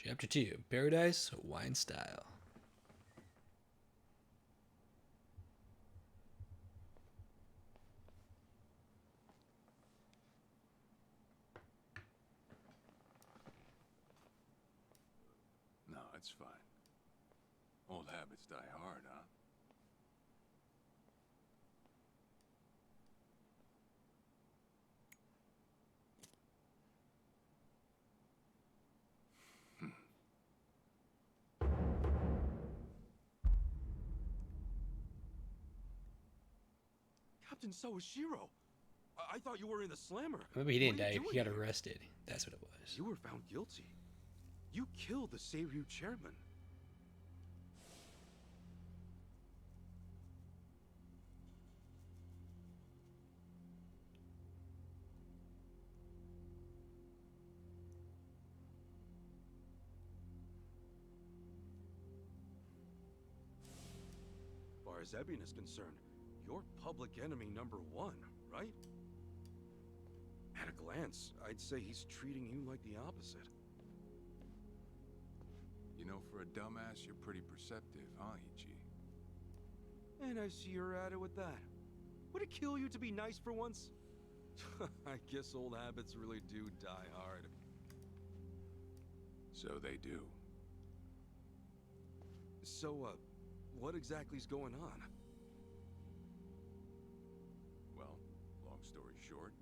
Chapter 2 Paradise Wine Style. No, it's fine. Old habits die hard, huh? Captain Sawashiro! I thought you were in the slammer. Maybe he What didn't are you die. doing He got here? arrested. That's what it was. You were found guilty. You killed the Seiryu chairman. As far as Ebion is concerned, you're public enemy number one, right? At a glance, I'd say he's treating you like the opposite. You know, for a dumbass, you're pretty perceptive, huh, Ichi? And I see you're at it with that. Would it kill you to be nice for once? I guess old habits really do die hard. So they do. So, what exactly's going on? Well, long story short,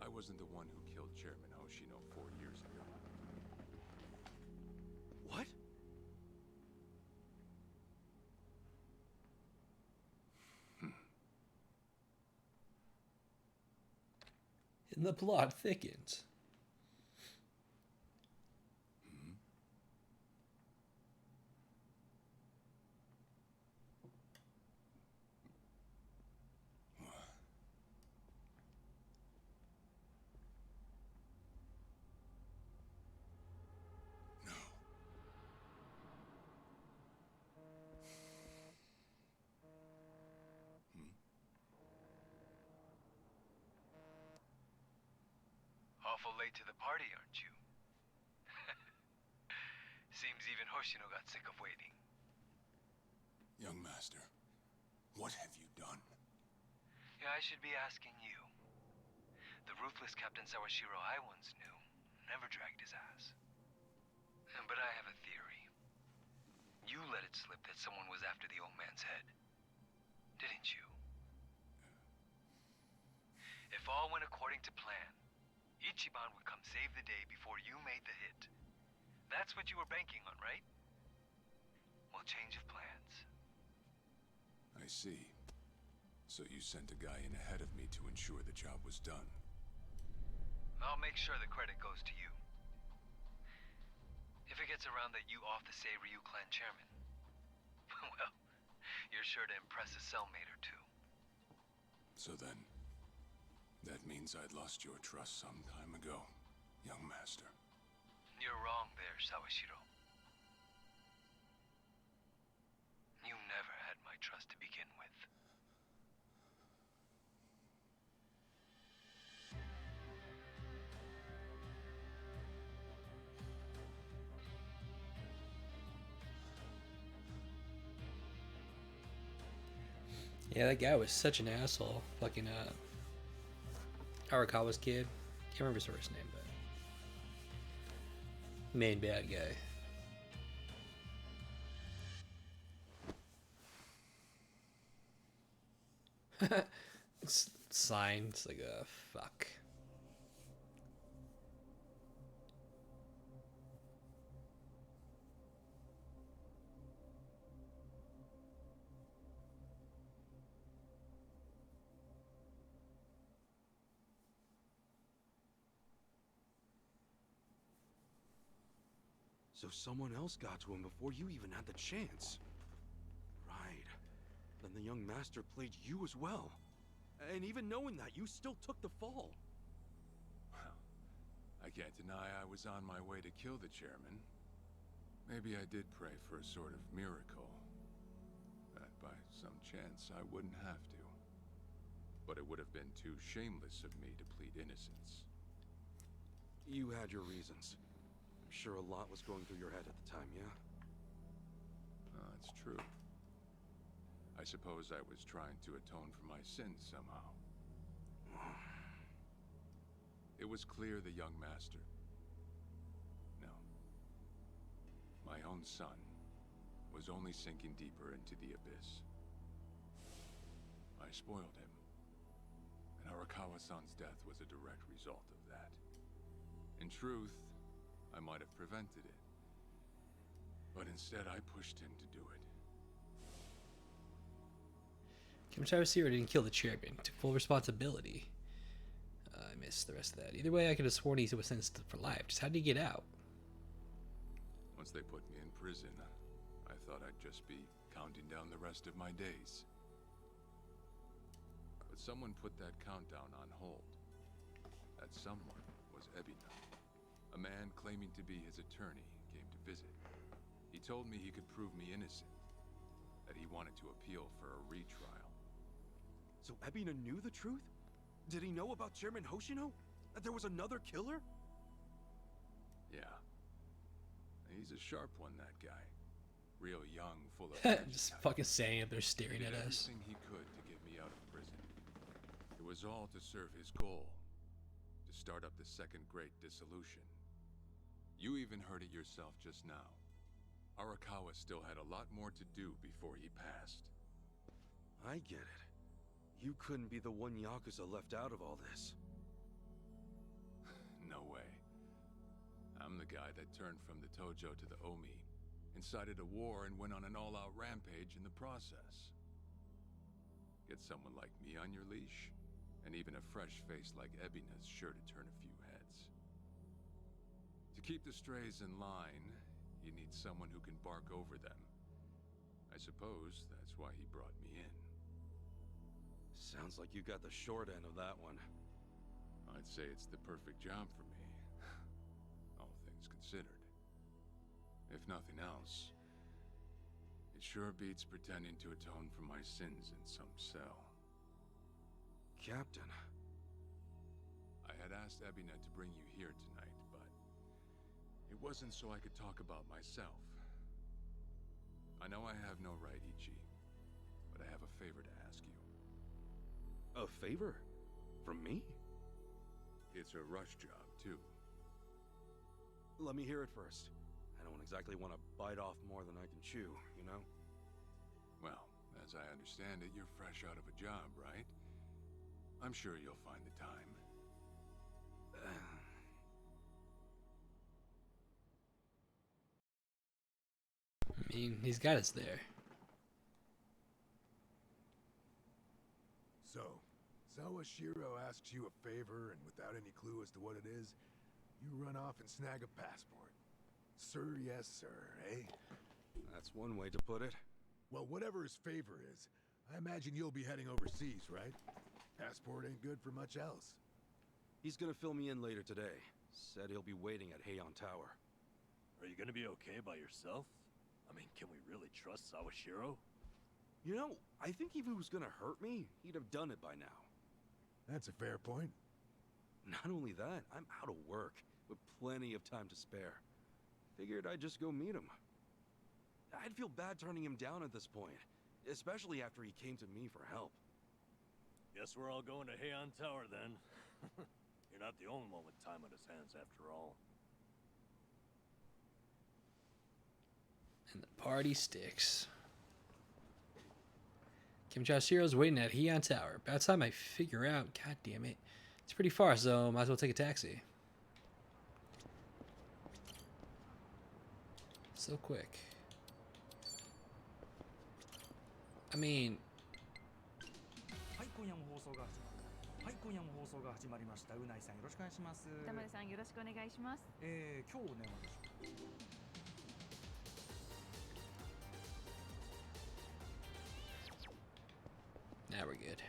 I wasn't the one who killed Chairman Hoshino 4 years ago. What? And the plot thickens. No. Awful late to the party, aren't you? Seems even Hoshino got sick of waiting. Young master, what have you done? Yeah, I should be asking you. The ruthless Captain Sawashiro I once knew never dragged his ass. But I have a theory. You let it slip that someone was after the old man's head. Didn't you? If all went according to plan, Ichiban would come save the day before you made the hit. That's what you were banking on, right? Well, change of plans. I see. So you sent a guy in ahead of me to ensure the job was done. I'll make sure the credit goes to you. If it gets around that you off the Seiryu clan chairman, well, you're sure to impress a cellmate or two. So then, that means I'd lost your trust some time ago, young master. You're wrong there, Sawashiro. You never had my trust to begin with. Yeah, that guy was such an asshole. Fucking Arakawa's kid. Can't remember his first name, but main bad guy. It's signed. It's like a fuck. So someone else got to him before you even had the chance. Right. Then the young master played you as well. And even knowing that, you still took the fall. Well, I can't deny I was on my way to kill the chairman. Maybe I did pray for a sort of miracle. That by some chance I wouldn't have to. But it would have been too shameless of me to plead innocence. You had your reasons. I'm sure a lot was going through your head at the time, yeah? That's true. I suppose I was trying to atone for my sins somehow. It was clear the young master... No. My own son was only sinking deeper into the abyss. I spoiled him. And Arakawa-san's death was a direct result of that. In truth, I might have prevented it. But instead, I pushed him to do it. Kimichiro Zero didn't kill the chairman. Took full responsibility. I missed the rest of that. Either way, I could have sworn he was sentenced for life. Just how did he get out? Once they put me in prison, I thought I'd just be counting down the rest of my days. But someone put that countdown on hold. That someone was Ebina. A man claiming to be his attorney came to visit. He told me he could prove me innocent. That he wanted to appeal for a retrial. So Ebina knew the truth? Did he know about Chairman Hoshino? That there was another killer? Yeah. He's a sharp one, that guy. Real young, full of... Just fucking saying it, they're staring He at did us. everything he could to get me out of prison. It was all to serve his goal. To start up the second great dissolution. You even heard it yourself just now. Arakawa still had a lot more to do before he passed. I get it. You couldn't be the one Yakuza left out of all this. No way. I'm the guy that turned from the Tojo to the Omi, incited a war and went on an all-out rampage in the process. Get someone like me on your leash, and even a fresh face like Ebina's sure to turn a few heads. To keep the strays in line, you need someone who can bark over them. I suppose that's why he brought me in. Sounds like you got the short end of that one. I'd say it's the perfect job for me, all things considered. If nothing else, it sure beats pretending to atone for my sins in some cell. Captain. I had asked Ebina to bring you here tonight, but it wasn't so I could talk about myself. I know I have no right, Ichi, but I have a favor to ask you. A favor? From me? It's a rush job, too. Let me hear it first. I don't exactly want to bite off more than I can chew, you know? Well, as I understand it, you're fresh out of a job, right? I'm sure you'll find the time. I mean, he's got us there. So, Sawashiro asks you a favor, and without any clue as to what it is, you run off and snag a passport. Sir, yes, sir, eh? That's one way to put it. Well, whatever his favor is, I imagine you'll be heading overseas, right? Passport ain't good for much else. He's gonna fill me in later today. Said he'll be waiting at Heian Tower. Are you gonna be okay by yourself? I mean, can we really trust Sawashiro? You know, I think if he was gonna hurt me, he'd have done it by now. That's a fair point. Not only that, I'm out of work, with plenty of time to spare. Figured I'd just go meet him. I'd feel bad turning him down at this point, especially after he came to me for help. Guess we're all going to Heian Tower then. You're not the only one with time on his hands after all. And the party sticks. Kimichiro's waiting at Heian Tower. About time I figure out. God damn it. It's pretty far, so might as well take a taxi. So quick. I mean... はい、今夜も放送が始まる。はい、今夜も放送が始まりました。うないさんよろしくお願いします。玉出さんよろしくお願いします。今日ね、Now we're good.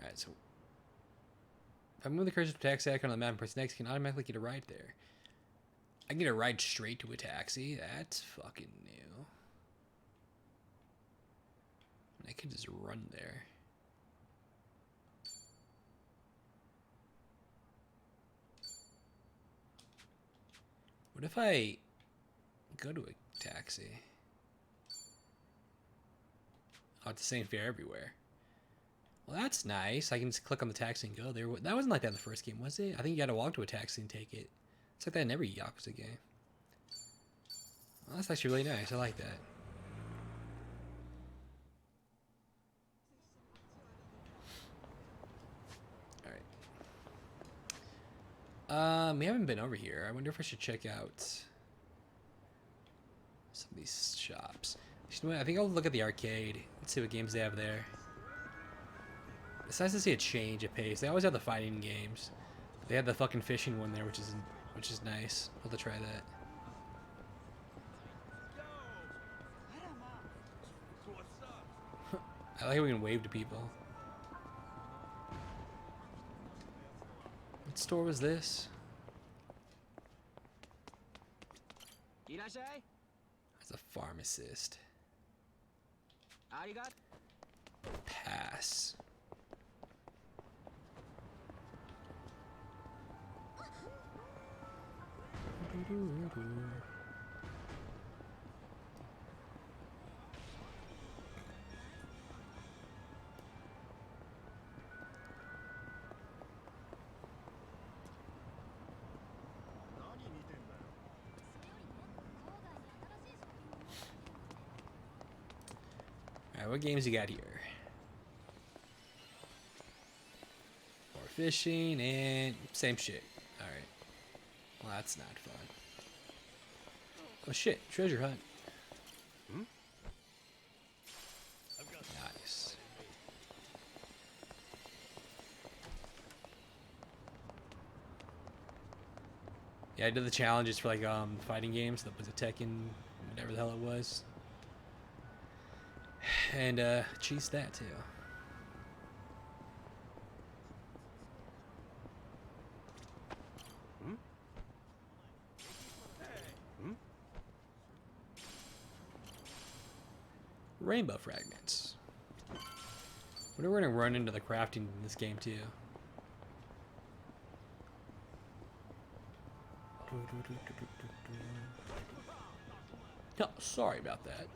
Alright, so... if I move the cursor to a taxi icon on the map and press next, I can automatically get a ride there. I can get a ride straight to a taxi? That's fucking new. I can just run there. What if I go to a taxi? Oh, it's the same fare everywhere. Well, that's nice. I can just click on the taxi and go there. That wasn't like that in the first game, was it? I think you got to walk to a taxi and take it. It's like that in every Yakuza game. Well, that's actually really nice. I like that. Alright. We haven't been over here. I wonder if I should check out some of these shops. You know what? I think I'll look at the arcade. Let's see what games they have there. It's nice to see a change of pace. They always have the fighting games. They had the fucking fishing one there, which is nice. I'll have to try that. I like how we can wave to people. What store was this? As a pharmacist. Pass. Alright, what games you got here? More fishing and same shit. Alright. Well, that's not fun. Oh shit, treasure hunt. Nice. Yeah, I did the challenges for like fighting games. That was a Tekken, whatever the hell it was. And cheese that too. Rainbow fragments. Wonder we're gonna run into the crafting in this game too. No, sorry about that.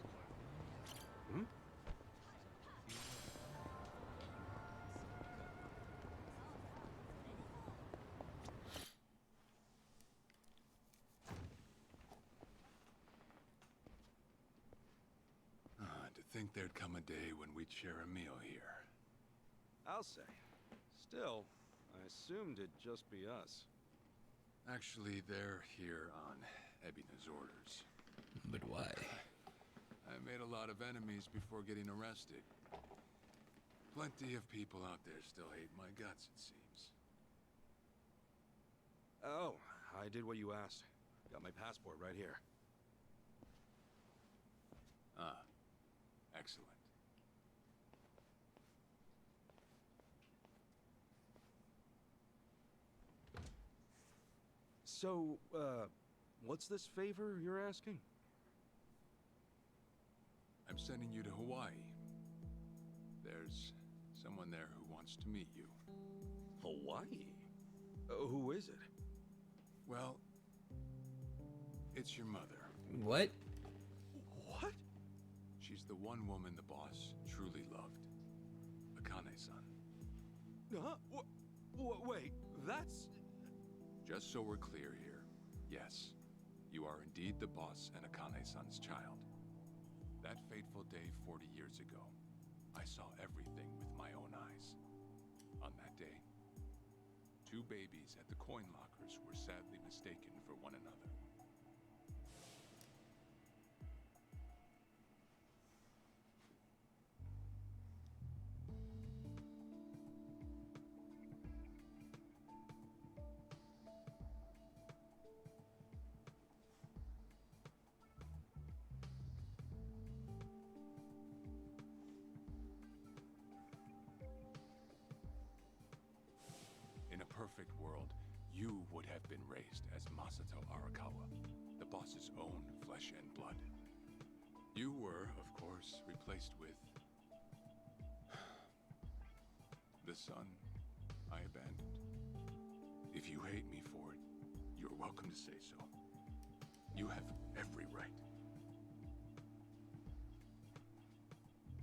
To think there'd come a day when we'd share a meal here. I'll say. Still, I assumed it'd just be us. Actually, they're here on Ebina's orders. But why? I made a lot of enemies before getting arrested. Plenty of people out there still hate my guts, it seems. Oh, I did what you asked. Got my passport right here. Ah, excellent. So, what's this favor you're asking? I'm sending you to Hawaii. There's someone there who wants to meet you. Hawaii? Who is it? Well, it's your mother. What? What? She's the one woman the boss truly loved. Akane-san. Huh? Wait, that's... Just so we're clear here, yes, you are indeed the boss and Akane-san's child. That fateful day 40 years ago, I saw everything with my own eyes. On that day, 2 babies at the coin lockers were sadly mistaken for one another. In a perfect world, you would have been raised as Masato Arakawa, the boss's own flesh and blood. You were, of course, replaced with the son I abandoned. If you hate me for it, you're welcome to say so. You have every right.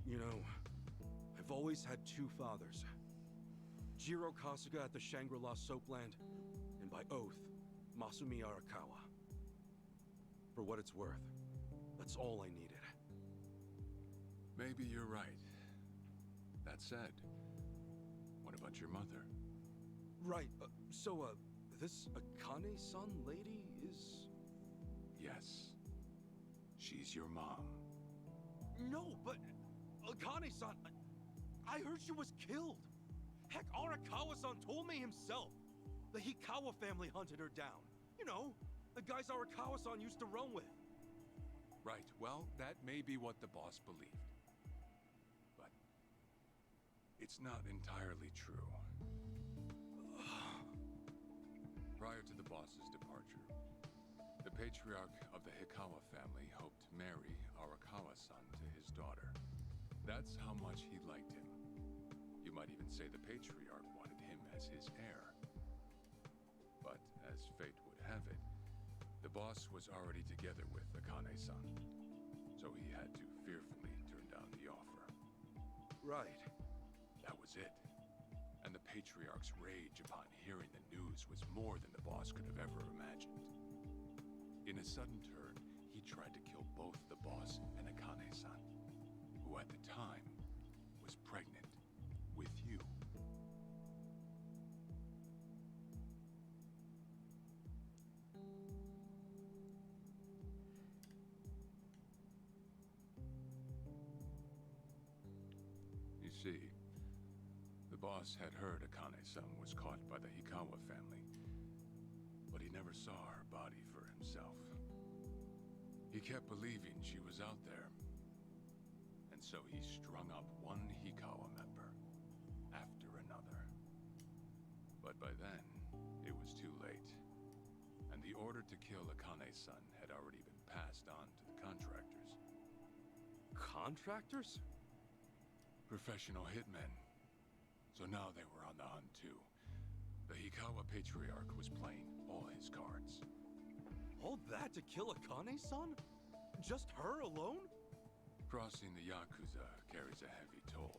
You know, I've always had two fathers. Jiro Kasuga at the Shangri-La Soapland, and by oath, Masumi Arakawa. For what it's worth, that's all I needed. Maybe you're right. That said, what about your mother? Right, this Akane-san lady is... Yes. She's your mom. No, but Akane-san, I heard she was killed. Heck, Arakawa-san told me himself. The Hikawa family hunted her down. You know, the guys Arakawa-san used to roam with. Right, well, that may be what the boss believed. But it's not entirely true. Prior to the boss's departure, the patriarch of the Hikawa family hoped to marry Arakawa-san to his daughter. That's how much he liked him. You might even say the patriarch wanted him as his heir. But as fate would have it, the boss was already together with Akane-san, so he had to fearfully turn down the offer. Right. That was it. And the patriarch's rage upon hearing the news was more than the boss could have ever imagined. In a sudden turn, he tried to kill both the boss and Akane-san, who at the time was pregnant with you. You see, the boss had heard Akane-san was caught by the Hikawa family, but he never saw her body for himself. He kept believing she was out there, and so he strung up one Hikawa member after another. But by then, it was too late, and the order to kill Akane-san had already been passed on to the contractors. Contractors? Professional hitmen. So now they were on the hunt too. The Hikawa patriarch was playing all his cards. All that to kill Akane-san? Just her alone? Crossing the Yakuza carries a heavy toll.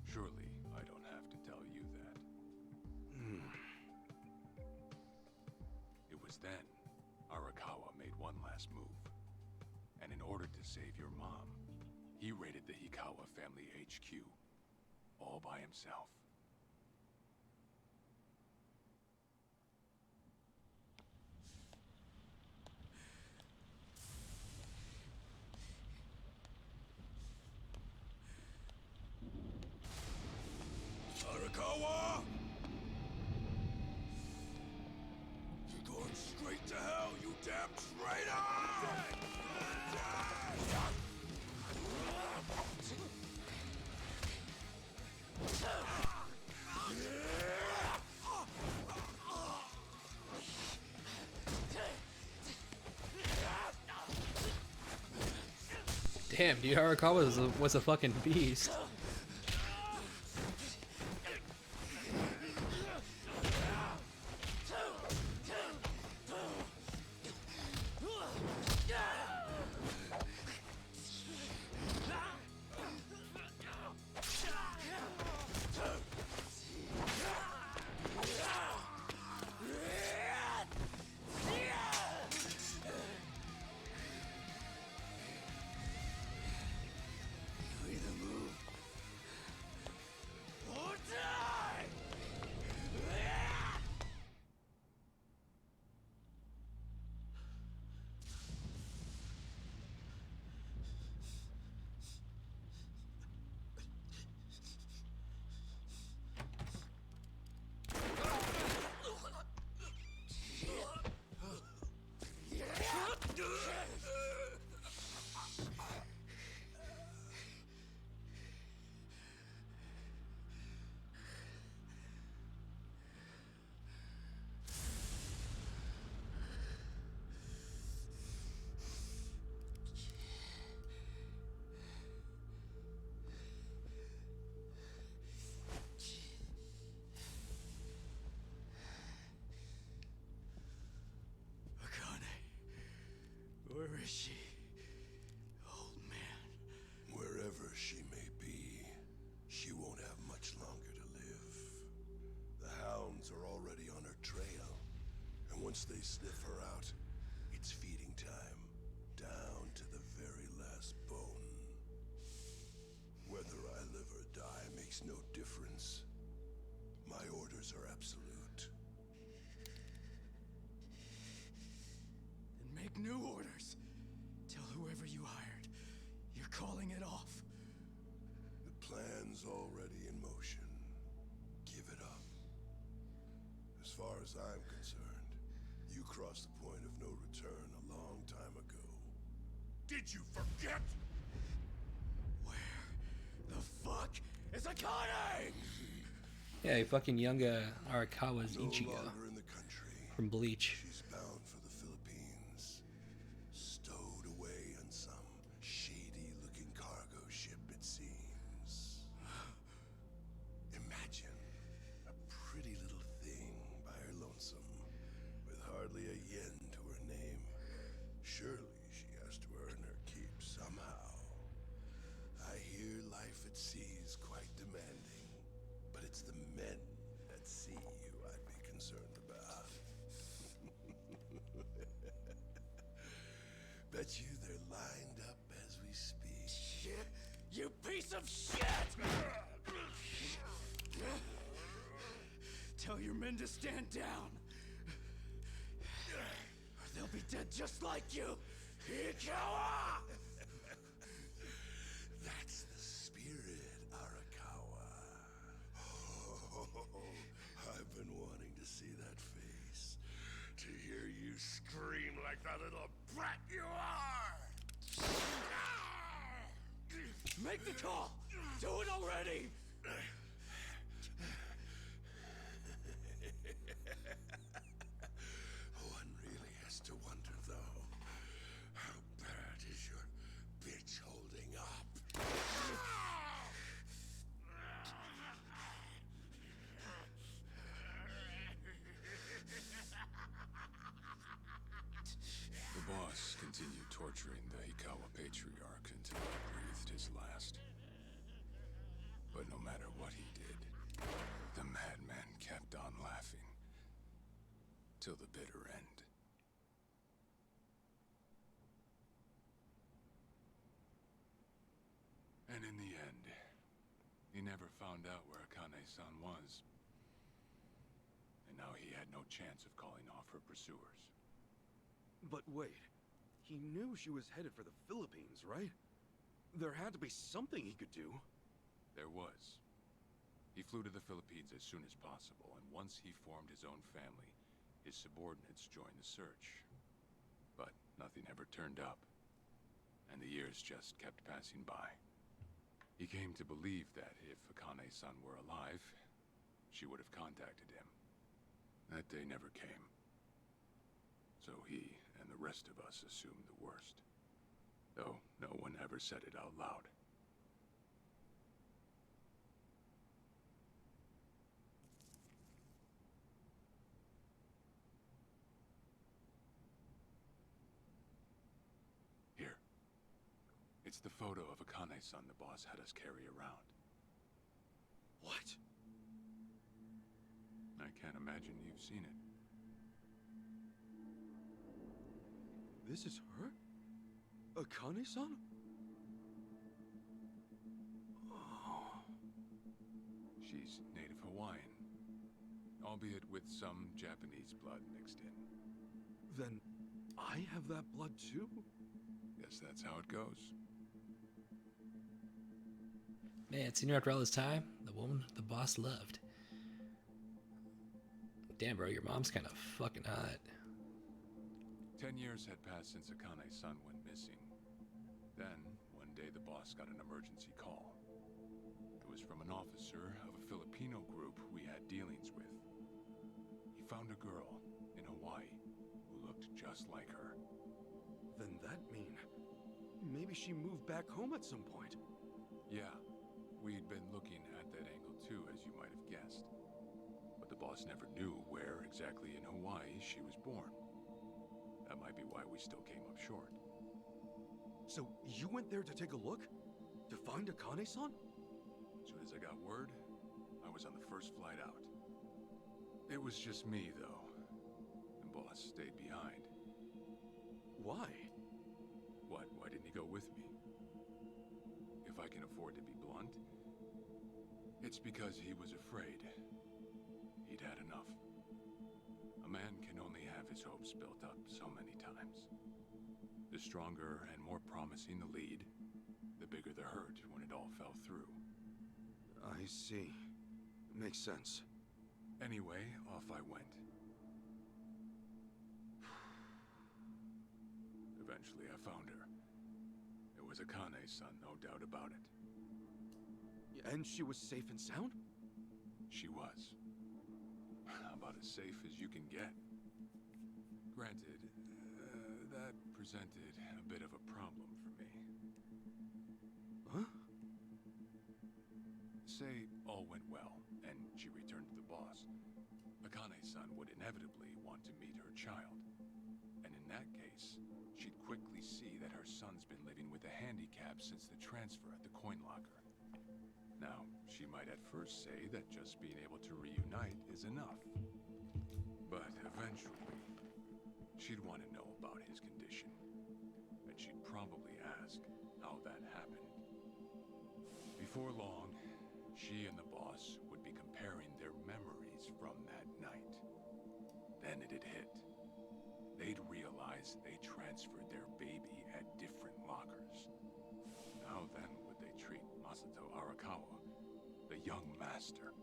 Surely I don't have to tell you that. It was then Arakawa made one last move. And in order to save your mom, he raided the Hikawa family HQ, all by himself. Arakawa! You're going straight to hell, you damn traitor! Damn, dude, Arakawa was a fucking beast. Once they sniff her out, it's feeding time, down to the very last bone. Whether I live or die makes no difference. My orders are absolute. Then make new orders. Tell whoever you hired, you're calling it off. The plan's already in motion. Give it up. As far as I'm concerned, you crossed the point of no return a long time ago. Did you forget? Where the fuck is Akane? Yeah, fucking Yunga Arakawa's No Ichigo longer in the country. from Bleach. She's bound for the Philippines. Stowed away on some shady-looking cargo ship, it seems. Imagine a pretty little thing by her lonesome, with hardly a yen to her name. Surely she has to earn her keep somehow. I hear life at sea is quite demanding, but it's the men at sea who I'd be concerned about. Bet you they're lined up as we speak. Shit, you piece of shit! Tell your men to stand down. Or they'll be dead just like you. Ikawa! That's the spirit, Arakawa. Oh, I've been wanting to see that face. To hear you scream like the little brat you are! Make the call! Do it already! One really has to wonder, though, how bad is your bitch holding up? The boss continued torturing the Hikawa patriarch until he breathed his last. But no matter what he did, the madman kept on laughing. Till the bitter end. And in the end, he never found out where Akane-san was. And now he had no chance of calling off her pursuers. But wait, he knew she was headed for the Philippines, right? There had to be something he could do. There was. He flew to the Philippines as soon as possible, and once he formed his own family, his subordinates joined the search. But nothing ever turned up, and the years just kept passing by. He came to believe that if Akane-san were alive, she would have contacted him. That day never came. So he and the rest of us assumed the worst. Though no one ever said it out loud. Here. It's the photo of Akane-san the boss had us carry around. What? I can't imagine you've seen it. This is her? Akane-san? Oh. She's native Hawaiian, albeit with some Japanese blood mixed in. Then I have that blood too? Guess that's how it goes. Man, seen her after all this time, the woman the boss loved. Damn, bro, your mom's kind of fucking hot. 10 years had passed since Akane's son went missing. Then, one day the boss got an emergency call. It was from an officer of a Filipino group we had dealings with. He found a girl in Hawaii who looked just like her. Then that mean maybe she moved back home at some point. Yeah, we'd been looking at that angle too, as you might have guessed. But the boss never knew where exactly in Hawaii she was born. That might be why we still came up short. So you went there to take a look? To find Akane-san? As soon as I got word, I was on the first flight out. It was just me, though. And boss boss stayed behind. Why? What? Why didn't he go with me? If I can afford to be blunt, it's because he was afraid. He'd had enough. A man can only have his hopes built up so many times. The stronger and more promising the lead, the bigger the hurt when it all fell through. I see. Makes sense. Anyway, off I went. Eventually I found her. It was Akane's son, no doubt about it. And she was safe and sound? She was. About as safe as you can get. Granted, that presented a bit of a problem for me. Huh? Say all went well, and she returned to the boss. Akane's son would inevitably want to meet her child. And in that case, she'd quickly see that her son's been living with a handicap since the transfer at the coin locker. Now, she might at first say that just being able to reunite is enough. But eventually, she'd want to know about his condition. And she'd probably ask how that happened. Before long, she and the boss would be comparing their memories from that night. Then it'd hit. They'd realize they transferred their baby at different lockers. How then would they treat Masato Arakawa, the young master,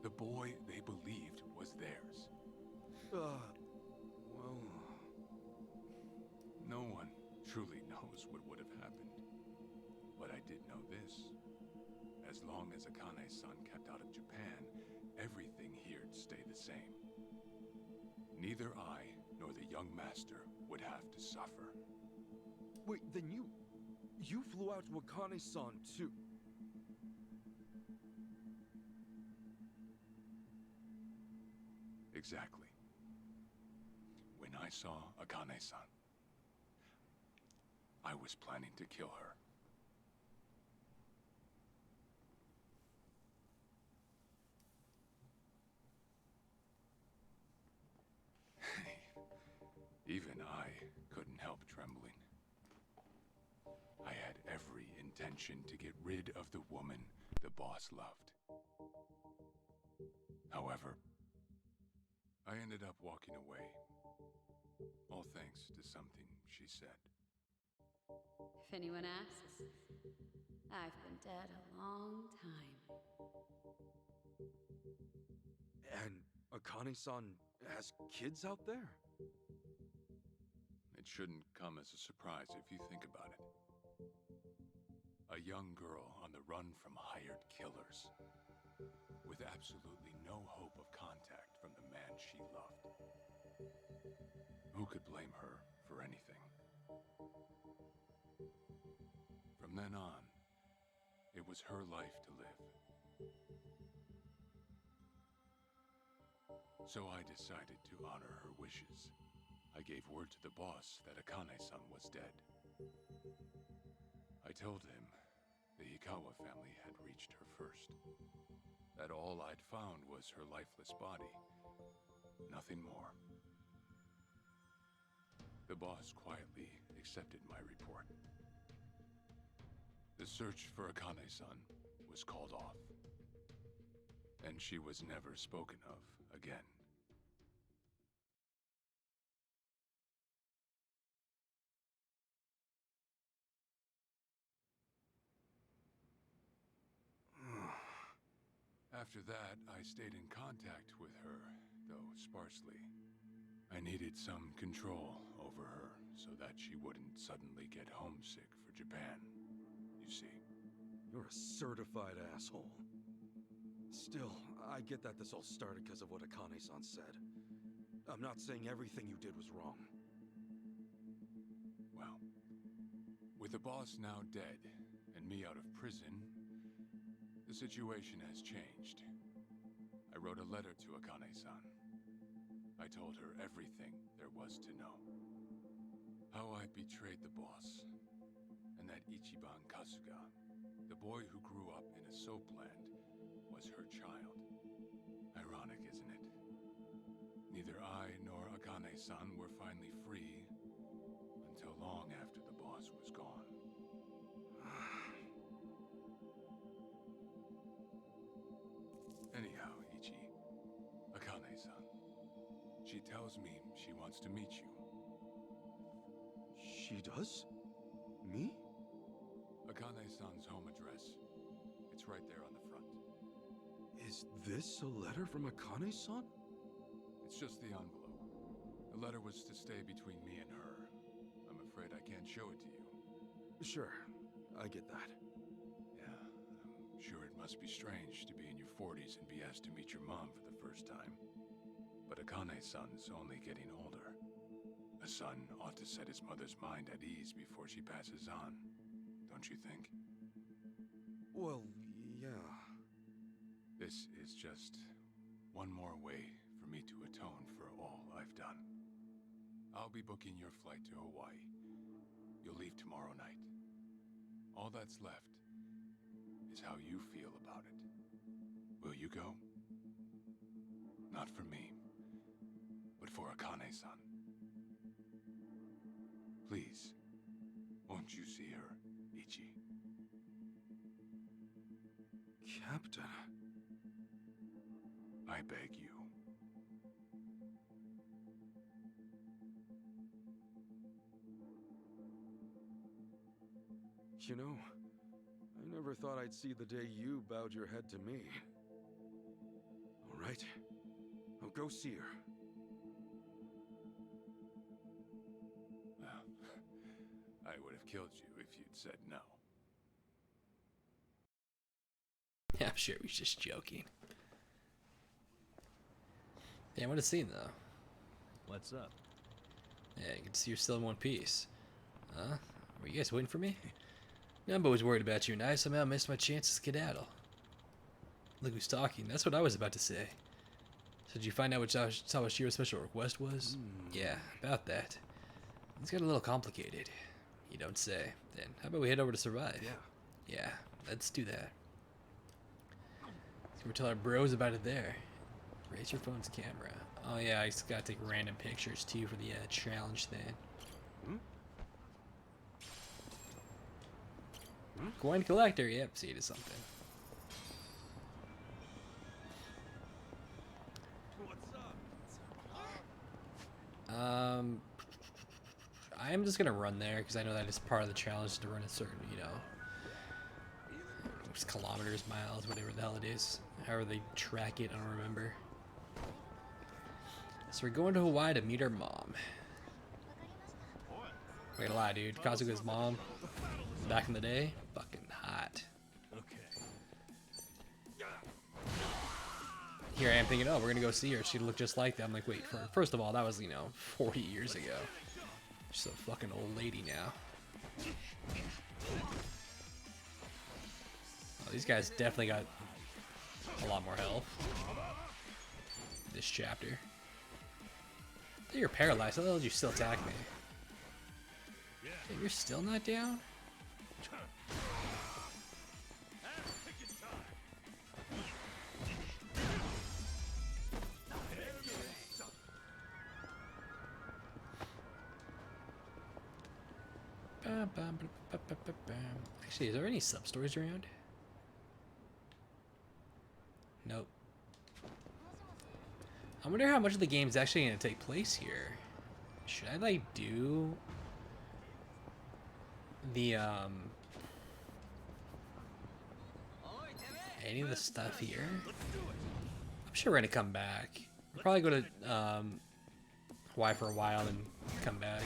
the boy they believed was theirs? Well... No one truly knows what would have happened. But I did know this. As long as Akane's son kept out of Japan, everything here'd stay the same. Neither I nor the young master would have to suffer. Wait, then you flew out to Akane-san too? Exactly. When I saw Akane-san, I was planning to kill her. Even I couldn't help trembling. I had every intention to get rid of the woman the boss loved. However, I ended up walking away, all thanks to something she said. If anyone asks, I've been dead a long time. And Akane-san has kids out there? It shouldn't come as a surprise if you think about it. A young girl on the run from hired killers, with absolutely no hope of contact from the man she loved. Who could blame her for anything? From then on, it was her life to live. So I decided to honor her wishes. I gave word to the boss that Akane-san was dead. I told him the Hikawa family had reached her first. That all I'd found was her lifeless body. Nothing more. The boss quietly accepted my report. The search for Akane-san was called off. And she was never spoken of again. After that, I stayed in contact with her, though sparsely. I needed some control over her so that she wouldn't suddenly get homesick for Japan, you see. You're a certified asshole. Still, I get that this all started because of what Akane-san said. I'm not saying everything you did was wrong. Well, with the boss now dead and me out of prison, the situation has changed. I wrote a letter to Akane-san. I told her everything there was to know. How I betrayed the boss, and that Ichiban Kasuga, the boy who grew up in a soapland, was her child. Ironic, isn't it? Neither I nor Akane Akane-san were finally free until long after the boss was gone. Anyhow, Ichi, Akane-san, she tells me she wants to meet you. She does? Me? Akane-san's home address. It's right there on the front. Is this a letter from Akane-san? It's just the envelope. The letter was to stay between me and her. I'm afraid I can't show it to you. Sure, I get that. Yeah, I'm sure it must be strange to be in your 40s and be asked to meet your mom for the first time. But Akane-san's only getting older. A son ought to set his mother's mind at ease before she passes on, don't you think? Well, yeah. This is just one more way for me to atone for all I've done. I'll be booking your flight to Hawaii. You'll leave tomorrow night. All that's left is how you feel about it. Will you go? Not for me, but for Akane-san. Please, won't you see her, Ichi? Captain. I beg you. You know, I never thought I'd see the day you bowed your head to me. All right, I'll go see her. Well, I would have killed you if you'd said no. Yeah, I'm sure he was just joking. Damn, what a scene, though. What's up? Yeah, you can see you're still in one piece. Huh? Were you guys waiting for me? Numba was worried about you, and I somehow missed my chance to skedaddle. Look who's talking. That's what I was about to say. So did you find out what Sawashiro's special request was? Yeah, about that. It's got a little complicated. You don't say. Then how about we head over to Survive? Yeah, let's do that. So we'll tell our bros about it there. Raise your phone's camera. Oh yeah, I just gotta take random pictures too for the challenge thing. Coin collector, yep, see it is something. I'm just gonna run there because I know that is part of the challenge to run a certain, you know, kilometers, miles, whatever the hell it is. However they track it, I don't remember. So we're going to Hawaii to meet our mom. Wait a lie, dude. Kazuga's mom, back in the day, fucking hot. Here I am thinking, oh, we're gonna go see her. She'd look just like that. I'm like, wait, first of all, that was, you know, 40 years ago. She's a fucking old lady now. Oh, these guys definitely got a lot more health. This chapter. You're paralyzed. How the hell did you still attack me? Dude, you're still not down? Actually, is there any sub-stories around? Nope. I wonder how much of the game is actually going to take place here. Should I, like, do the, any of the stuff here? I'm sure we're going to come back. We'll probably go to, Hawaii for a while and come back.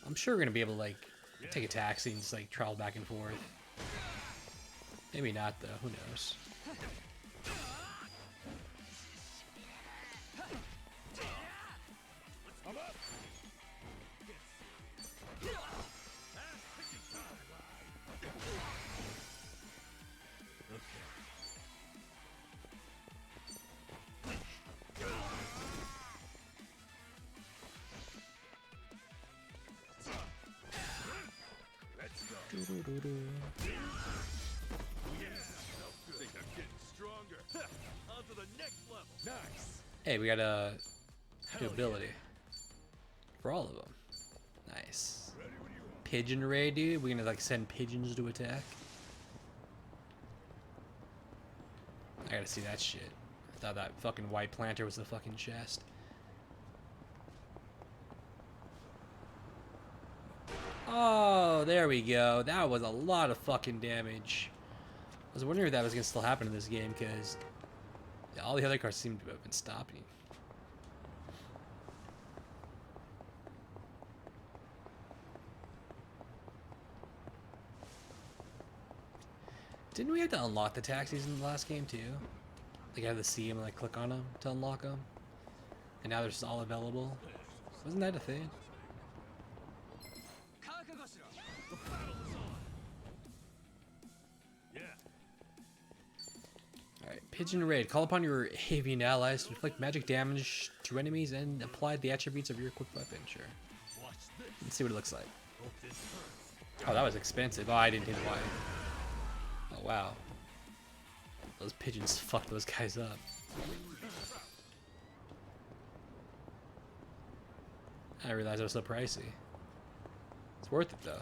I'm sure we're going to be able to, like, take a taxi and just, like, travel back and forth. Maybe not, though. Who knows? Hey, we got a new ability. For all of them. Nice. Pigeon raid, dude. We're gonna like send pigeons to attack. I gotta see that shit. I thought that fucking white planter was the fucking chest. Oh, there we go. That was a lot of fucking damage. I was wondering if that was gonna still happen in this game, because all the other cars seem to have been stopping. Didn't we have to unlock the taxis in the last game too? Like I had to see them and like click on them to unlock them, and now they're just all available. Wasn't that a thing? Alright, Pigeon Raid. Call upon your avian allies to inflict magic damage to enemies and apply the attributes of your equipped weapon. Sure. Let's see what it looks like. Oh, that was expensive. Oh, I didn't hit Y. Oh, wow. Those pigeons fucked those guys up. I didn't realize it was so pricey. It's worth it, though.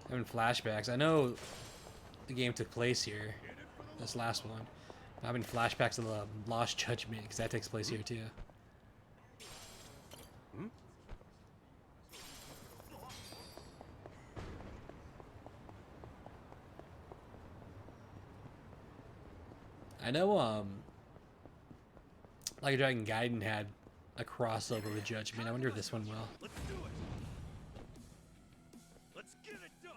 Having flashbacks. I know the game took place here, this last one. I'm having flashbacks of the Lost Judgment because that takes place here too. I know Like a Dragon Gaiden had a crossover with Judgment. I wonder if this one will. Let's do it. Let's get it done.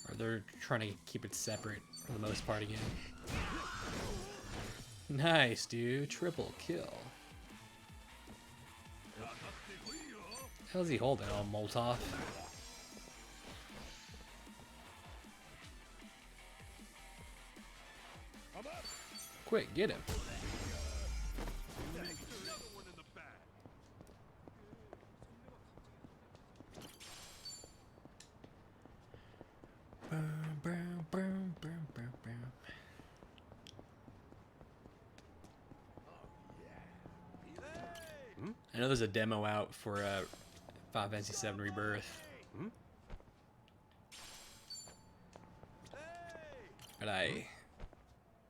Or they're trying to keep it separate for the most part again. Nice, dude. Triple kill. How's he holding? Oh, Molotov. Quick, get him. I know there's a demo out for Final Fantasy VII Rebirth. But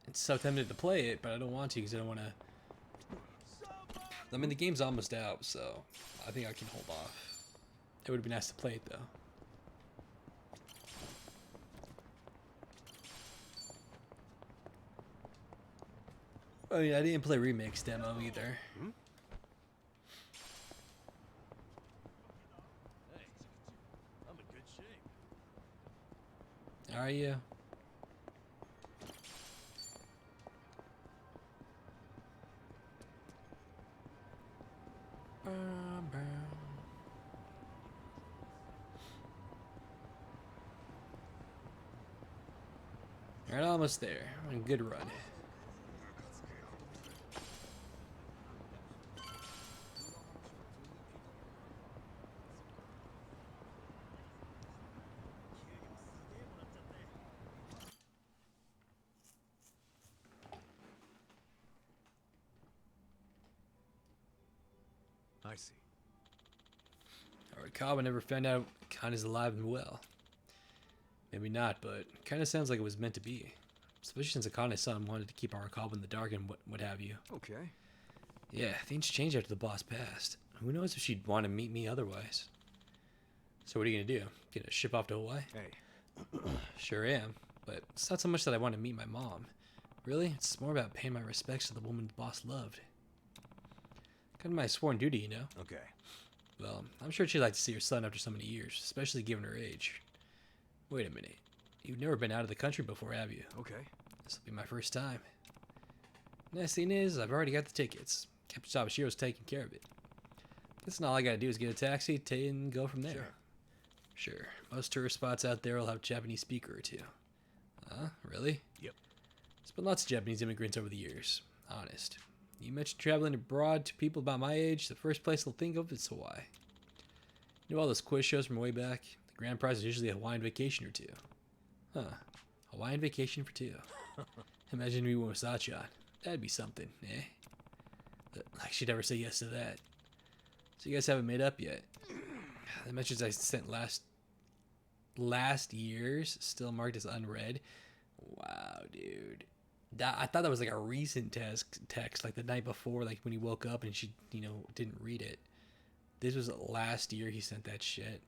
it's so tempted to play it, but I don't want to because I don't want to. I mean, the game's almost out, so I think I can hold off. It would be nice to play it though. I mean, I didn't play Remix demo either. Hey, I'm in good shape. Are you? Alright, almost there. A good run. I see. Alright, Kaba never found out Kana's alive and well. Maybe not, but kind of sounds like it was meant to be. Especially since Akane's son wanted to keep Arakawa in the dark and what have you. Okay. Yeah, things changed after the boss passed. Who knows if she'd want to meet me otherwise. So what are you gonna do? Gonna ship off to Hawaii? Hey. Sure am, but it's not so much that I want to meet my mom. Really, it's more about paying my respects to the woman the boss loved. Kind of my sworn duty, you know? Okay. Well, I'm sure she'd like to see her son after so many years, especially given her age. Wait a minute. You've never been out of the country before, have you? Okay. This will be my first time. Nice thing is, I've already got the tickets. Captain Sabashiro's taking care of it. Guess all I gotta do is get a taxi and go from there. Sure. Most tourist spots out there will have a Japanese speaker or two. Huh? Really? Yep. There's been lots of Japanese immigrants over the years. Honest. You mention traveling abroad to people about my age, the first place they'll think of is Hawaii. You know all those quiz shows from way back? The grand prize is usually a Hawaiian vacation or two. Huh. Hawaiian vacation for two. Imagine me with Sacha. That'd be something, eh? Like she'd ever say yes to that. So you guys haven't made up yet. The messages I sent last year's still marked as unread. Wow, dude. I thought that was like a recent text, like the night before, like when he woke up and she, didn't read it. This was last year he sent that shit.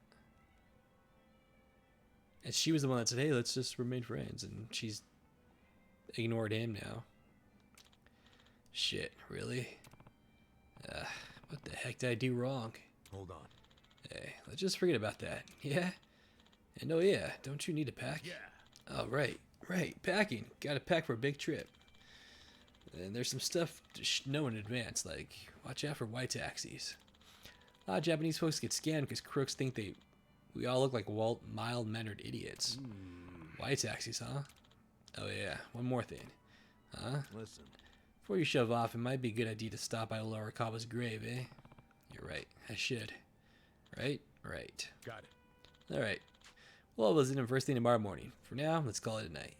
And she was the one that said, hey, let's just remain friends. And she's ignored him now. Shit, really? What the heck did I do wrong? Hold on. Hey, let's just forget about that. Yeah? And oh yeah, don't you need to pack? Yeah. Oh, right, packing. Gotta pack for a big trip. And there's some stuff to know in advance, like watch out for white taxis. A lot of Japanese folks get scammed because crooks think we all look like mild-mannered idiots. White taxis, huh? Oh yeah, one more thing. Huh? Listen. Before you shove off, it might be a good idea to stop by Ola Arakawa's grave, eh? You're right, I should. Right? Got it. Alright. Well, I'll visit him first thing tomorrow morning. For now, let's call it a night.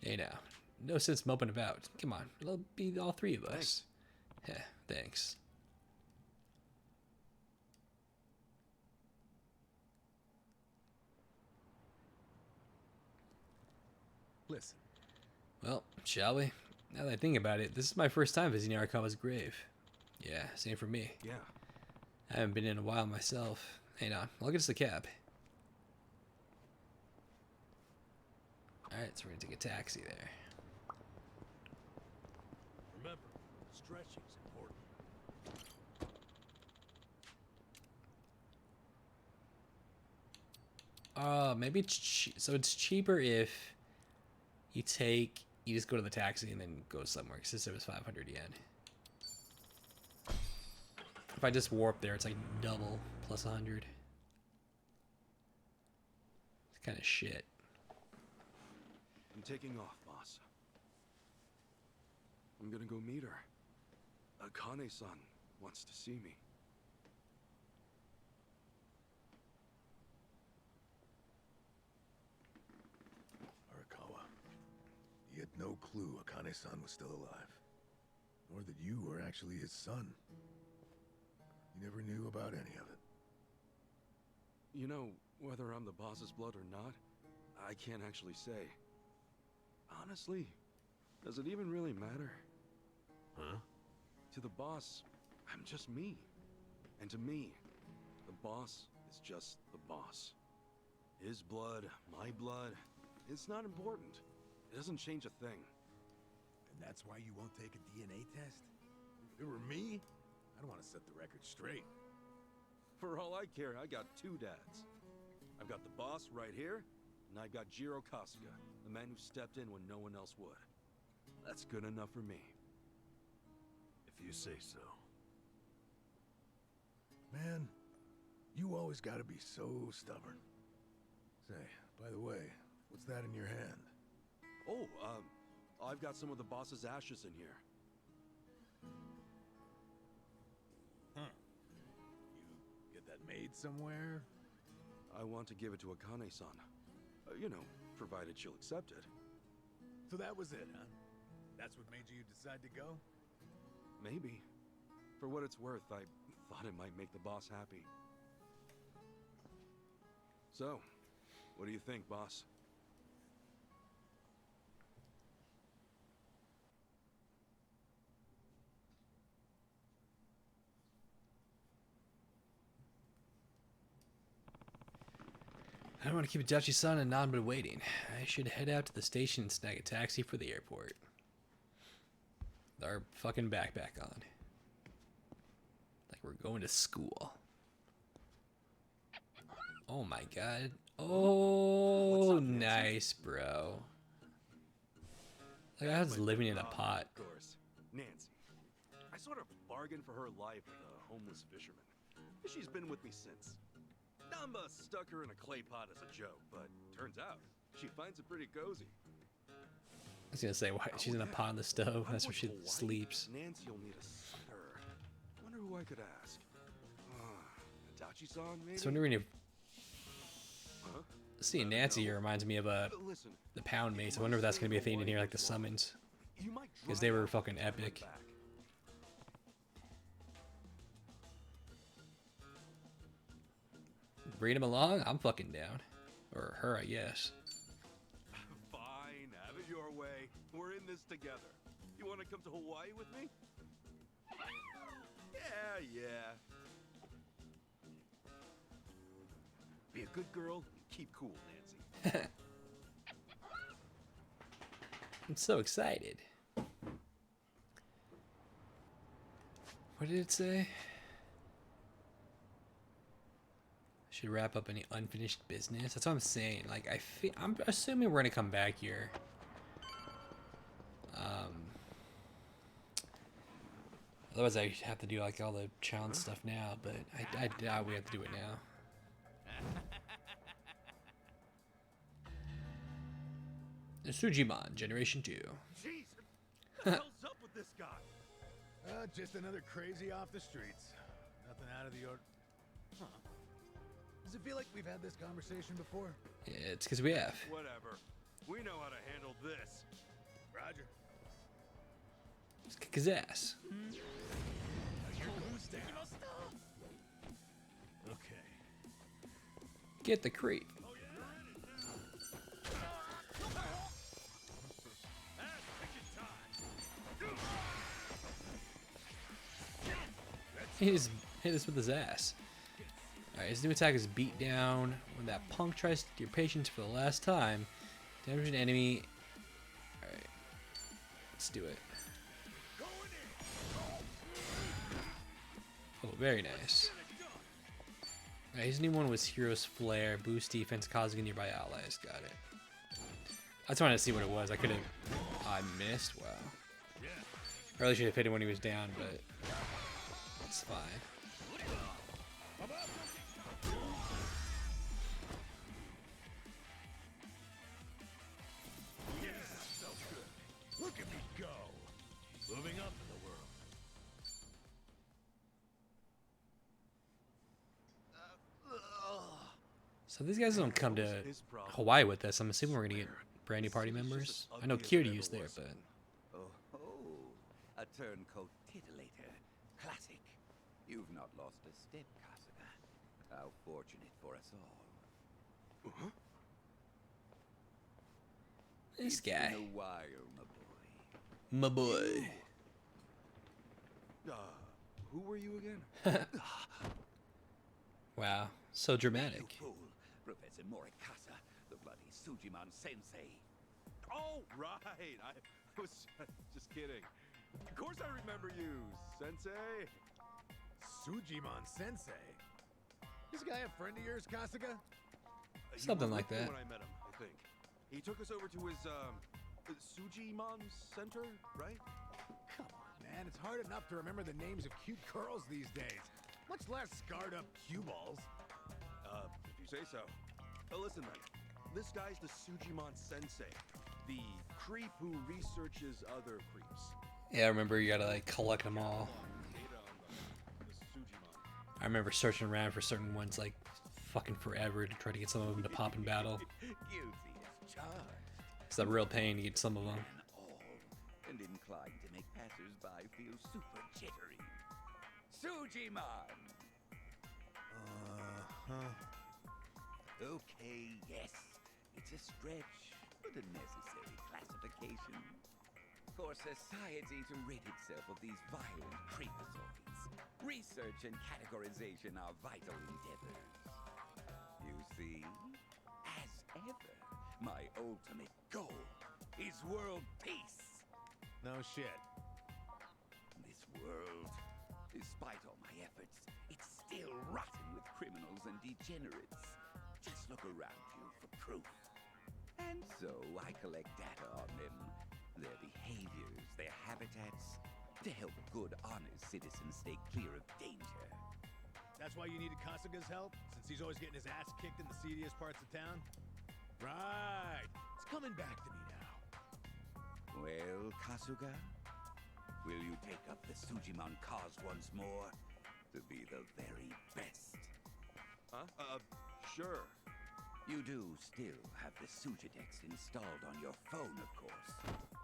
Hey now, no sense moping about. Come on, it'll be all three of us. Yeah, thanks. Listen. Well, shall we? Now that I think about it, this is my first time visiting Arakawa's grave. Yeah, same for me. Yeah. I haven't been in a while myself. Hang on, I'll get us a cab. Alright, so we're gonna take a taxi there. Remember, stretching's important. Maybe it's so it's cheaper if you just go to the taxi and then go somewhere, because it was 500 yen. If I just warp there, it's like double plus 100. It's kind of shit. I'm taking off, boss. I'm gonna go meet her. Akane-san wants to see me. Arakawa, he had no clue Akane-san was still alive. Nor that you were actually his son. He never knew about any of it. You know, whether I'm the boss's blood or not, I can't actually say. Honestly, does it even really matter? Huh? To the boss, I'm just me. And to me, the boss is just the boss. His blood, my blood, it's not important. It doesn't change a thing. And that's why you won't take a DNA test? If it were me, I'd want to set the record straight. For all I care, I got two dads. I've got the boss right here, and I've got Jiro Kasuga, the man who stepped in when no one else would. That's good enough for me. If you say so. Man, you always gotta be so stubborn. Say, by the way, what's that in your hand? Oh, I've got some of the boss's ashes in here. Huh. You get that made somewhere? I want to give it to Akane-san. You know, provided she'll accept it. So that was it, huh? That's what made you decide to go? Maybe. For what it's worth, I thought it might make the boss happy. So, what do you think, boss? I don't want to keep Itachi-san and Nanba waiting. I should head out to the station and snag a taxi for the airport. With our fucking backpack on. Like we're going to school. Oh my god. Oh, nice, bro. Like I was living in a pot. Of course. Nancy. I sort of bargained for her life with a homeless fisherman. She's been with me since. Namba stuck her in a clay pot as a joke, but turns out she finds it pretty cozy. was gonna say, why she's in a pot on the stove. That's where she sleeps. Nancy will need a sitter. Wonder who I could ask. Adachi-san, maybe? So wondering if Huh? seeing Nancy here reminds me of Listen, the Pound Mates. I wonder if that's gonna be a thing in here, like the summons, you might because try they were out fucking the timer epic. back. Bring him along. I'm fucking down, or her, I guess. Fine, have it your way. We're in this together. You want to come to Hawaii with me? Yeah. Be a good girl. Keep cool, Nancy. I'm so excited. What did it say? Should wrap up any unfinished business. That's what I'm saying. Like I'm assuming we're gonna come back here. Otherwise, I have to do like all the challenge stuff now. But I doubt we have to do it now. The Sujimon Generation 2. Jeez, what the hell's up with this guy? Just another crazy off the streets. Nothing out of the order. Huh. Does it feel like we've had this conversation before? Yeah, it's because we have. Whatever. We know how to handle this. Roger. Just kick his ass. Okay. Get the creep. He just hit us with his ass. Alright, his new attack is beat down. When that punk tries to your patience for the last time, damage an enemy. Alright, let's do it. Oh, very nice. Alright, his new one was Hero's Flare. Boost defense, causing nearby allies. Got it. I just wanted to see what it was. I couldn't. I missed. Wow. I really should have hit him when he was down, but it's fine. Look at me go. Moving up in the world. So these guys don't come to Hawaii with us. I'm assuming we're gonna get brand new party members. I know Kiryu's there, but Oh, a turncoat titillator. Classic. You've not lost a step, Kasuga. How fortunate for us all. this It's guy, been a while, my boy. my boy. Who were you again? Wow, so dramatic. You fool. Professor Morikasa, the bloody Sujimon sensei. Oh, right. I was just kidding. Of course I remember you, Sensei. Sujimon Sensei? This guy a friend of yours, Kasuga? Something like When that. I met him, I think. He took us over to his, Sujimon Center, right? Come on, man. It's hard enough to remember the names of cute girls these days. Much less scarred up cue balls. If you say so. Listen then. This guy's the Sujimon Sensei. The creep who researches other creeps. Yeah, I remember you gotta like collect them all. Data on the Sujimon. I remember searching around for certain ones like fucking forever to try to get some of them to pop in battle. Guilty as charged. It's a real pain to get some of them. And all, and inclined to make passers-by feel super jittery. Sujimon! Okay, yes. It's a stretch, but a necessary classification. For society to rid itself of these violent creepazoids, research and categorization are vital endeavors. You see, as ever, my ultimate goal is world peace. No shit. This world, despite all my efforts, it's still rotten with criminals and degenerates. Just look around you for proof. And so I collect data on them, their behaviors, their habitats, to help good, honest citizens stay clear of danger. That's why you needed Kasuga's help? Since he's always getting his ass kicked in the seediest parts of town? Right. It's coming back to me now. Well, Kasuga? Will you take up the Sujimon cause once more to be the very best? Huh? Sure. You do still have the Sujidex installed on your phone, of course,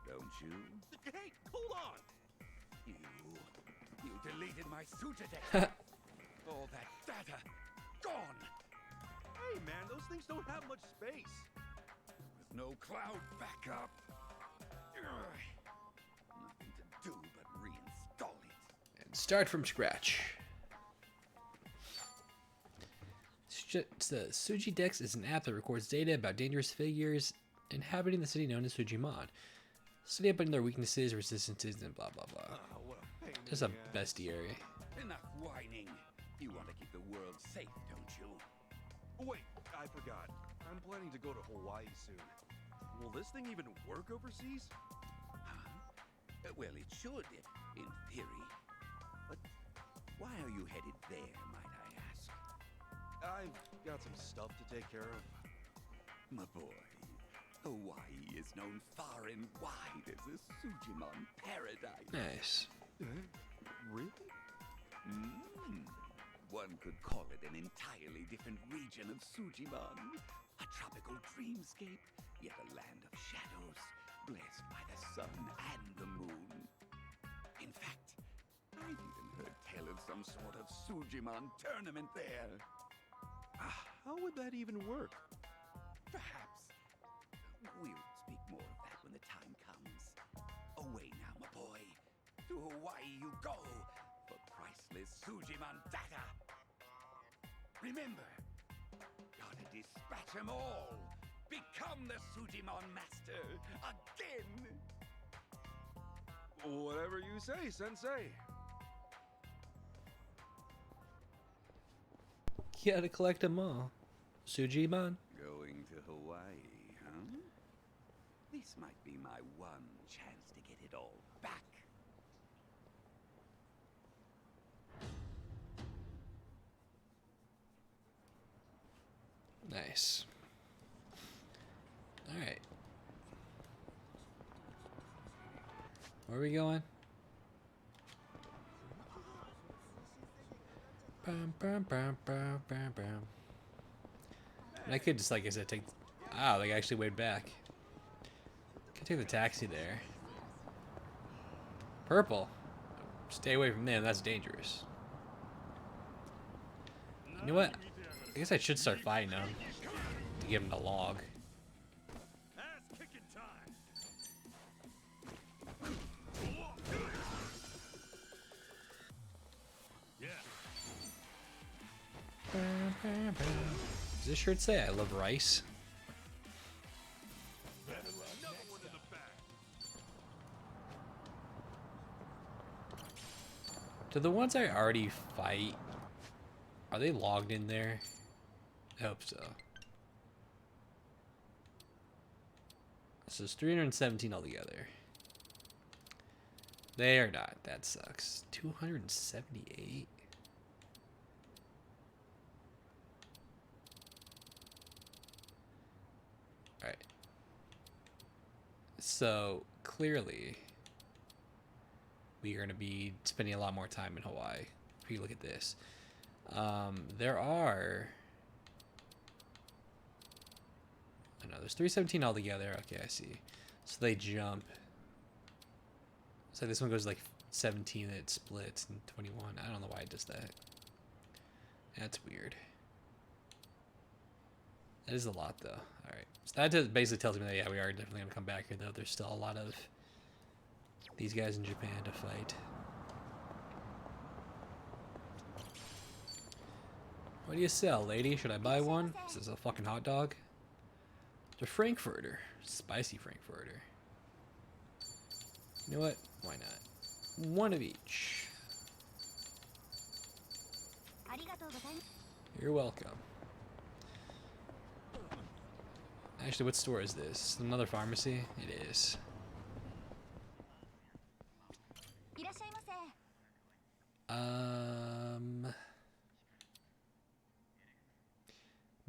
don't you? Hey, hold on! You deleted my Sujidex. All that data, gone! Hey, man, those things don't have much space. With no cloud backup. Nothing to do but reinstall it. And start from scratch. The Sujidex is an app that records data about dangerous figures inhabiting the city known as Sujimon. Study up on their weaknesses, resistances, and blah blah blah. What a pain Just a bestiary. Enough whining. You want to keep the world safe, don't you? Wait, I forgot. I'm planning to go to Hawaii soon. Will this thing even work overseas? Huh? Well, it should, in theory. But why are you headed there, might I ask? I've got some stuff to take care of. My boy, Hawaii is known far and wide as a Sujimon paradise. Nice. Really? One could call it an entirely different region of Sujimon. A tropical dreamscape, yet a land of shadows, blessed by the sun and the moon. In fact, I've even heard tell of some sort of Sujimon tournament there. How would that even work? Perhaps. We'll speak more of that when the time comes. Away now, my boy. To Hawaii you go for priceless Sujimon data. Remember, gotta dispatch 'em all. Become the Sujimon master again. Whatever you say, Sensei. You gotta collect them all. Sujimon. Going to Hawaii, huh? This might be my one chance to get it all back. Nice. Alright. Where are we going? Bam, bam, bam, bam, bam, bam. And I could just, like I said, take... Ah, like I actually went back. Could take the taxi there. Purple. Stay away from them, that's dangerous. You know what? I guess I should start fighting them. To give them the log. Ass-kicking time. Yeah. Does this shirt say I love rice? Another one in the back. Do the ones I already fight, are they logged in there? I hope so. So it's 317 altogether. They are not. That sucks. 278? Alright. So, clearly, we are going to be spending a lot more time in Hawaii. If you look at this. There are... I know, there's 317 altogether. Okay, I see. So they jump. So this one goes like 17 and it splits, and 21. I don't know why it does that. That's weird. That is a lot, though. Alright. So that basically tells me that, yeah, we are definitely going to come back here, though. There's still a lot of these guys in Japan to fight. What do you sell, lady? Should I buy one? This is a fucking hot dog. The Frankfurter. Spicy Frankfurter. You know what? Why not? One of each. You're welcome. Actually, what store is this? Another pharmacy? It is.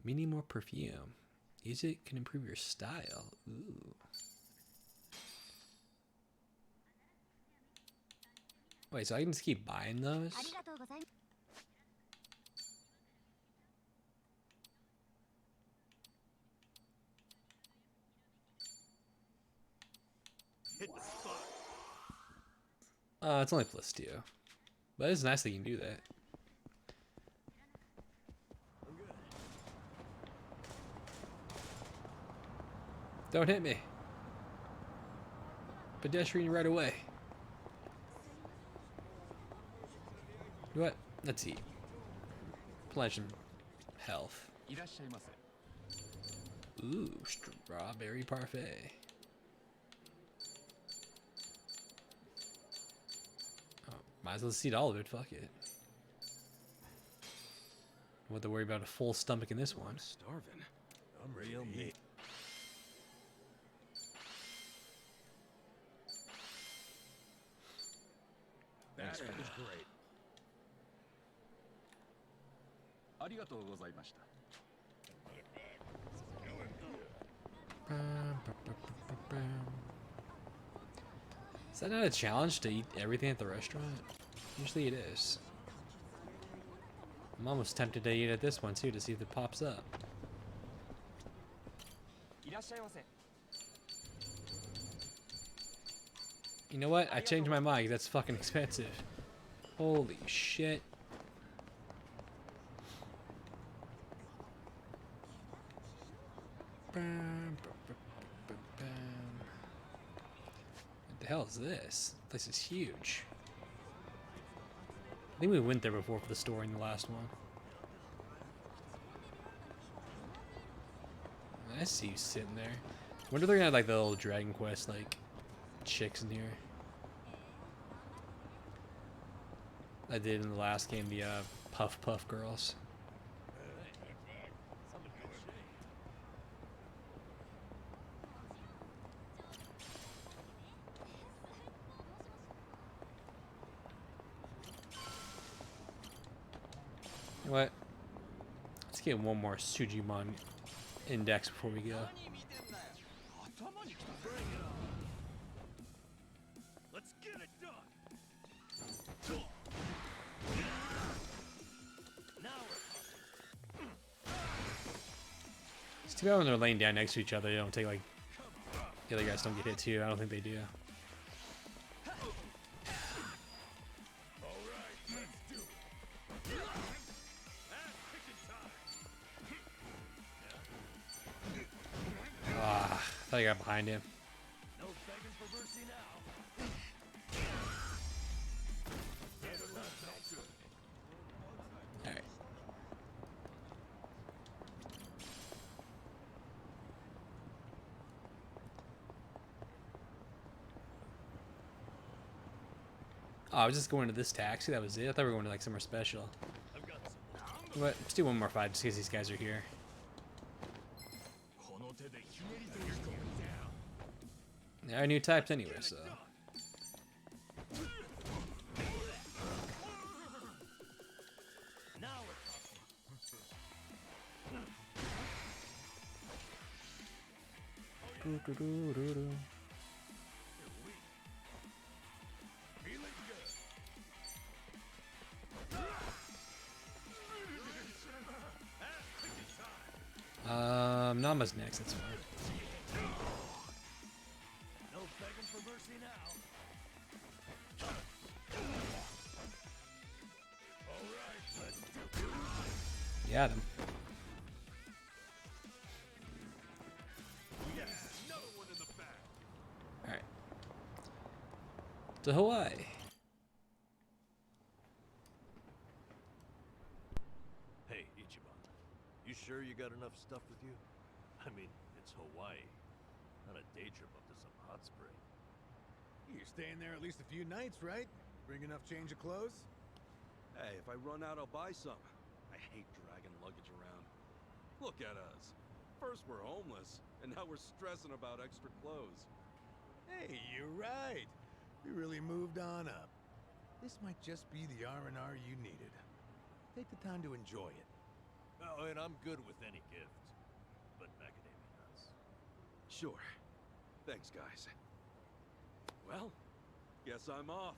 Mini more perfume. Use it can improve your style. Ooh. Wait, so I can just keep buying those? Hit the spot. It's only plus 2. But it's nice that you can do that. I'm good. Don't hit me. Pedestrian right away. What? Let's eat. Pledge some health. Ooh, strawberry parfait. Oh, might as well just eat all of it. Fuck it. Don't have to worry about a full stomach in this one. I'm starving. I'm ready to eat. That is great. Is that not a challenge to eat everything at the restaurant? Usually it is. I'm almost tempted to eat at this one too to see if it pops up. You know what? I changed my mind. That's fucking expensive. Holy shit. What the hell is this? This is huge. I think we went there before for the story in the last one. I see you sitting there. Wonder if they're gonna have like the little Dragon Quest like chicks in here. I did in the last game, the Puff Puff girls. You know what? Let's get one more Sujimon index before we go. Let's get it done. Now we're It's too bad when they're laying down next to each other, they don't take like the other guys don't get hit too. I don't think they do. Ah, I thought I got behind him. no begging for mercy now. Alright. Oh, I was just going to this taxi, that was it? I thought we were going to like somewhere special. I've got some. But let's do one more fight just because these guys are here. Yeah, I knew types anyway, so. Now we're Doo-doo-doo-doo-doo. Nama's next, that's fine. no begging for mercy now. All right, let's do it. You had him. Yes, another one in the back. Alright. To Hawaii. Hey, Ichiban. You sure you got enough stuff with you? I mean, it's Hawaii. Not a day trip up to some hot spring. You're staying there at least a few nights, right? Bring enough change of clothes? Hey, if I run out, I'll buy some. I hate dragging luggage around. Look at us. First we're homeless, and now we're stressing about extra clothes. Hey, you're right. We really moved on up. This might just be the R&R you needed. Take the time to enjoy it. Oh, and I'm good with any gift. But macadamia nuts. Sure. Thanks, guys. Well, guess I'm off.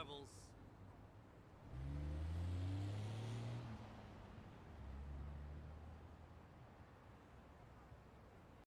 travels.